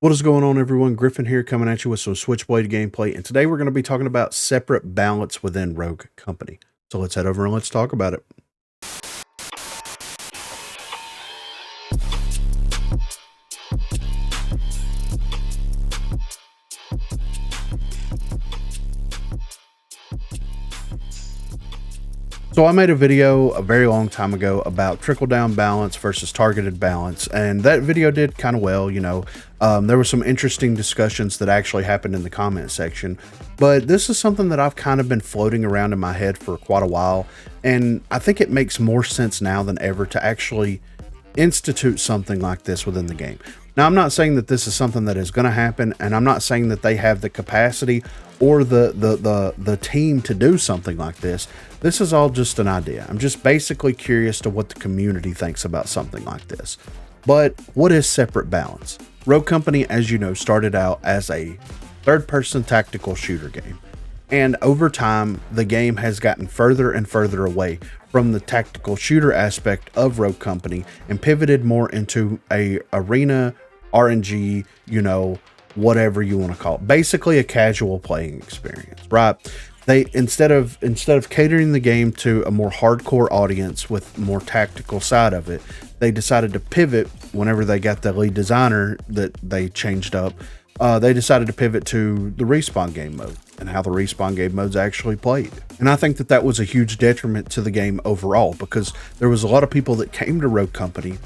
What is going on, everyone? Griffin here, coming at you with some Switchblade gameplay, and today we're going to be talking about separate balance within Rogue Company. So let's head over and let's talk about it. So I made a video a very long time ago about trickle-down balance versus targeted balance, and that video did kind of well. There were some interesting discussions that actually happened in the comment section, but this is something that I've kind of been floating around in my head for quite a while, and I think it makes more sense now than ever to actually institute something like this within the game. Now, I'm not saying that this is something that is going to happen, and I'm not saying that they have the capacity or the team to do something like this. This is all just an idea. I'm just basically curious to what the community thinks about something like this. But what is separate balance? Rogue Company, as you know, started out as a third-person tactical shooter game. And over time, the game has gotten further and further away from the tactical shooter aspect of Rogue Company and pivoted more into a arena, RNG, whatever you want to call it. Basically a casual playing experience, right? They instead of catering the game to a more hardcore audience with more tactical side of it, they decided to pivot whenever they got the lead designer that they changed up. They decided to pivot to the respawn game mode and how the respawn game mode's actually played. And I think that that was a huge detriment to the game overall, because there was a lot of people that came to Rogue Company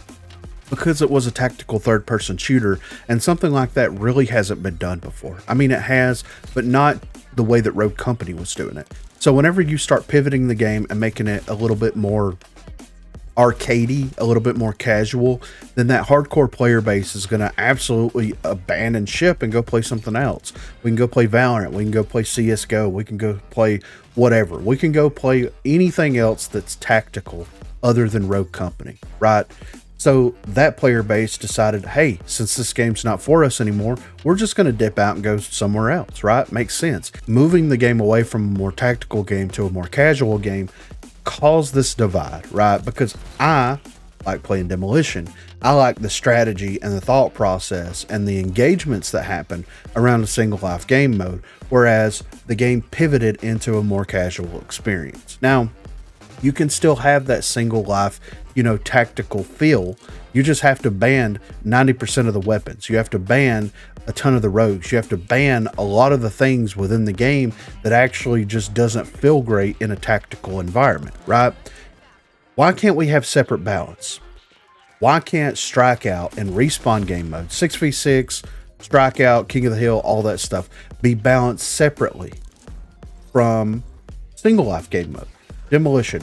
because it was a tactical third-person shooter, and something like that really hasn't been done before. I mean, it has, but not the way that Rogue Company was doing it. So whenever you start pivoting the game and making it a little bit more arcadey, a little bit more casual, then that hardcore player base is going to absolutely abandon ship and go play something else. We can go play Valorant, we can go play CSGO, we can go play whatever. We can go play anything else that's tactical other than Rogue Company, right? So that player base decided, hey, since this game's not for us anymore, we're just going to dip out and go somewhere else, right? Makes sense. Moving the game away from a more tactical game to a more casual game caused this divide, right? Because I like playing Demolition. I like the strategy and the thought process and the engagements that happen around a single life game mode, whereas the game pivoted into a more casual experience. Now, you can still have that single life, tactical feel. You just have to ban 90% of the weapons. You have to ban a ton of the rogues. You have to ban a lot of the things within the game that actually just doesn't feel great in a tactical environment, right? Why can't we have separate balance? Why can't Strikeout and Respawn game mode, 6v6, Strikeout, King of the Hill, all that stuff, be balanced separately from single life game mode? Demolition,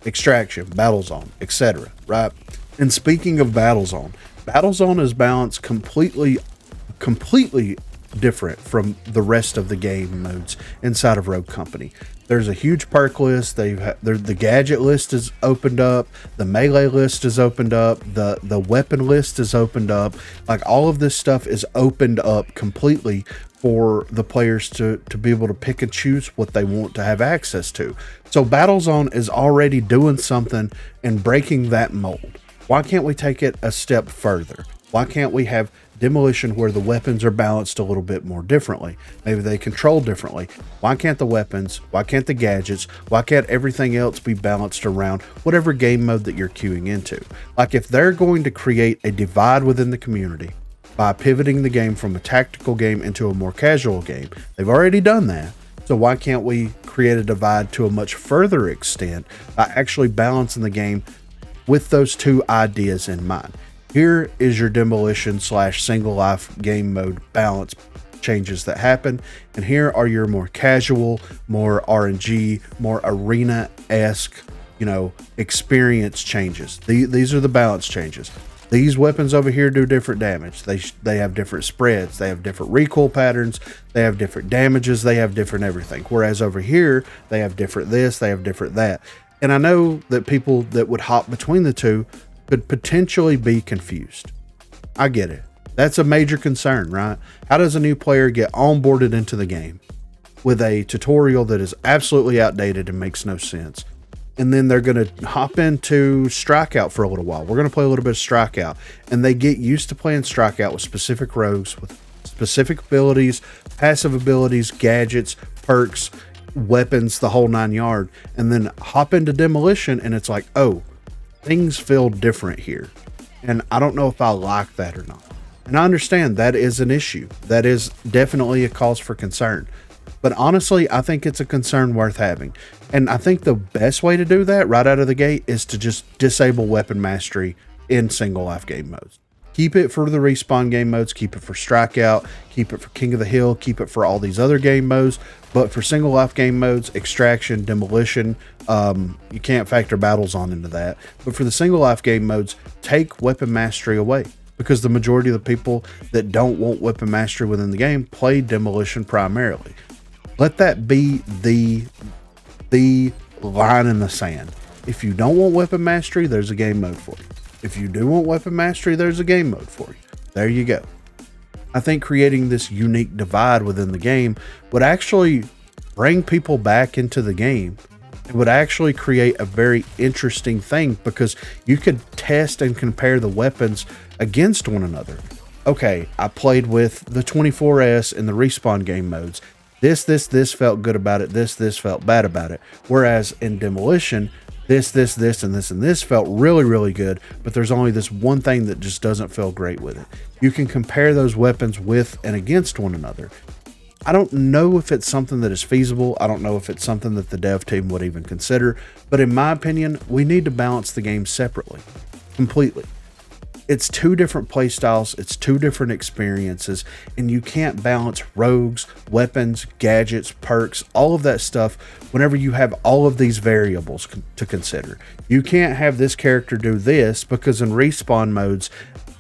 Extraction, Battlezone, etc., right? And speaking of Battlezone is balanced completely different from the rest of the game modes inside of Rogue Company. There's a huge perk list. The gadget list is opened up. The melee list is opened up. The weapon list is opened up. Like, all of this stuff is opened up completely for the players to be able to pick and choose what they want to have access to. So Battlezone is already doing something and breaking that mold. Why can't we take it a step further? Why can't we have Demolition where the weapons are balanced a little bit more differently? Maybe they control differently. Why can't the weapons, why can't the gadgets, why can't everything else be balanced around whatever game mode that you're queuing into? Like, if they're going to create a divide within the community by pivoting the game from a tactical game into a more casual game, they've already done that. So why can't we create a divide to a much further extent by actually balancing the game with those two ideas in mind? Here is your Demolition / single life game mode balance changes that happen, and here are your more casual, more RNG, more arena-esque, experience changes. These are the balance changes. These weapons over here do different damage. They have different spreads. They have different recoil patterns. They have different damages. They have different everything. Whereas over here, they have different this. They have different that. And I know that people that would hop between the two could potentially be confused. I get it. That's a major concern, right? How does a new player get onboarded into the game with a tutorial that is absolutely outdated and makes no sense? and then they're going to hop into Strikeout for a little while. We're going to play a little bit of Strikeout, and they get used to playing Strikeout with specific rogues, with specific abilities, passive abilities, gadgets, perks, weapons, the whole 9 yard, and then hop into Demolition, and it's like, oh, things feel different here. And I don't know if I like that or not. And I understand that is an issue. That is definitely a cause for concern. But honestly, I think it's a concern worth having. And I think the best way to do that right out of the gate is to just disable weapon mastery in single life game modes. Keep it for the respawn game modes, keep it for Strikeout, keep it for King of the Hill, keep it for all these other game modes. But for single life game modes, Extraction, Demolition, you can't factor battles on into that. But for the single life game modes, take weapon mastery away. Because the majority of the people that don't want weapon mastery within the game play Demolition primarily. Let that be the line in the sand. If you don't want weapon mastery, there's a game mode for you. If you do want weapon mastery, there's a game mode for you. There you go. I think creating this unique divide within the game would actually bring people back into the game. It would actually create a very interesting thing because you could test and compare the weapons against one another. Okay, I played with the 24S in the respawn game modes. This felt good about it. This felt bad about it. Whereas in Demolition, this, and this felt really, really good, but there's only this one thing that just doesn't feel great with it. You can compare those weapons with and against one another. I don't know if it's something that is feasible. I don't know if it's something that the dev team would even consider, but in my opinion, we need to balance the game separately, completely. It's two different play styles, it's two different experiences, and you can't balance rogues, weapons, gadgets, perks, all of that stuff whenever you have all of these variables to consider. You can't have this character do this because in respawn modes,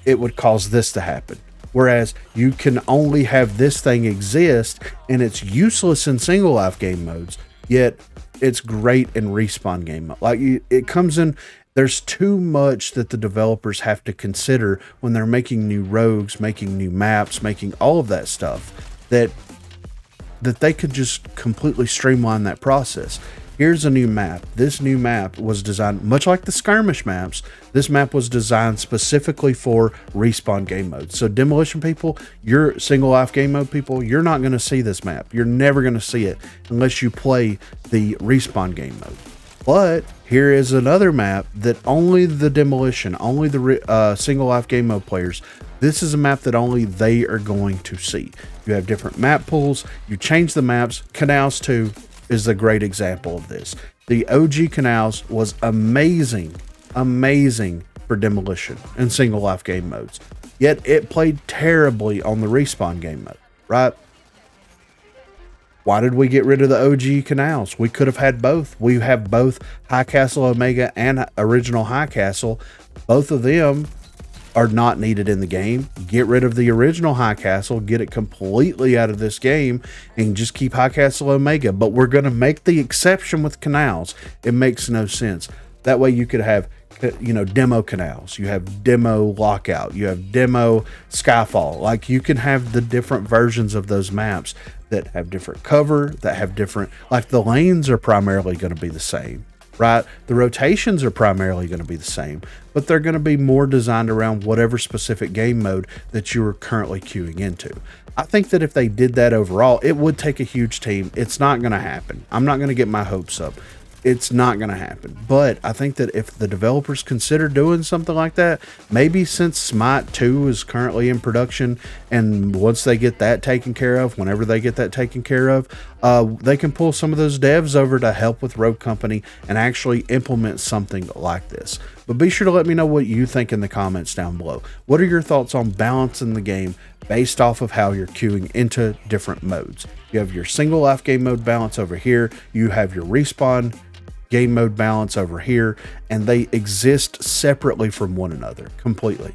it would cause this to happen. Whereas you can only have this thing exist and it's useless in single life game modes, yet it's great in respawn game mode. Like it comes in. There's too much that the developers have to consider when they're making new rogues, making new maps, making all of that stuff that they could just completely streamline that process. Here's a new map. This new map was designed, much like the skirmish maps, this map was designed specifically for respawn game mode. So Demolition people, you're single life game mode people, you're not going to see this map. You're never going to see it unless you play the respawn game mode. But here is another map that only the Demolition, only the single life game mode players, this is a map that only they are going to see. You have different map pools, you change the maps. Canals 2 is a great example of this. The OG Canals was amazing for Demolition and single life game modes. Yet it played terribly on the respawn game mode, right? Why did we get rid of the OG Canals? We could have had both. We have both High Castle Omega and original High Castle. Both of them are not needed in the game. Get rid of the original High Castle, get it completely out of this game, and just keep High Castle Omega. But we're going to make the exception with Canals. It makes no sense. That way you could have, demo Canals, you have demo Lockout, you have demo Skyfall. Like you can have the different versions of those maps that have different cover, that have different, like the lanes are primarily going to be the same, right? The rotations are primarily going to be the same, but they're going to be more designed around whatever specific game mode that you are currently queuing into. I think that if they did that overall, it would take a huge team. It's not going to happen. I'm not going to get my hopes up. It's not going to happen. But I think that if the developers consider doing something like that, maybe since Smite 2 is currently in production, and once they get that taken care of, whenever they get that taken care of, they can pull some of those devs over to help with Rogue Company and actually implement something like this. But be sure to let me know what you think in the comments down below. What are your thoughts on balancing the game based off of how you're queuing into different modes? You have your single life game mode balance over here. You have your respawn game mode balance over here, and they exist separately from one another completely.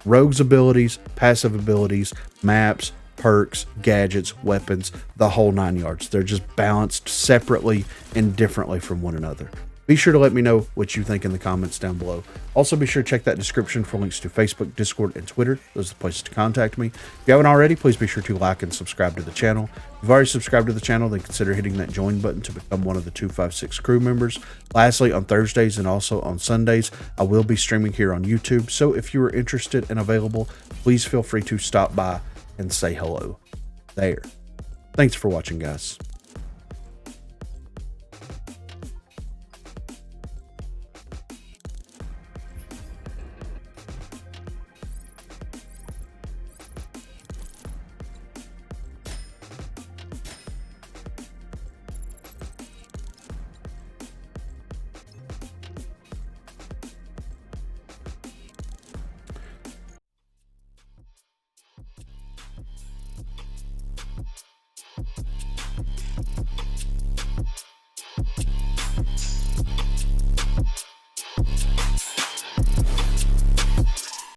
Rogues abilities, passive abilities, maps, perks, gadgets, weapons, the whole 9 yards. They're just balanced separately and differently from one another. Be sure to let me know what you think in the comments down below. Also, be sure to check that description for links to Facebook, Discord, and Twitter. Those are the places to contact me. If you haven't already, please be sure to like and subscribe to the channel. If you've already subscribed to the channel, then consider hitting that join button to become one of the 256 crew members. Lastly, on Thursdays and also on Sundays, I will be streaming here on YouTube. So if you are interested and available, please feel free to stop by and say hello there. Thanks for watching, guys.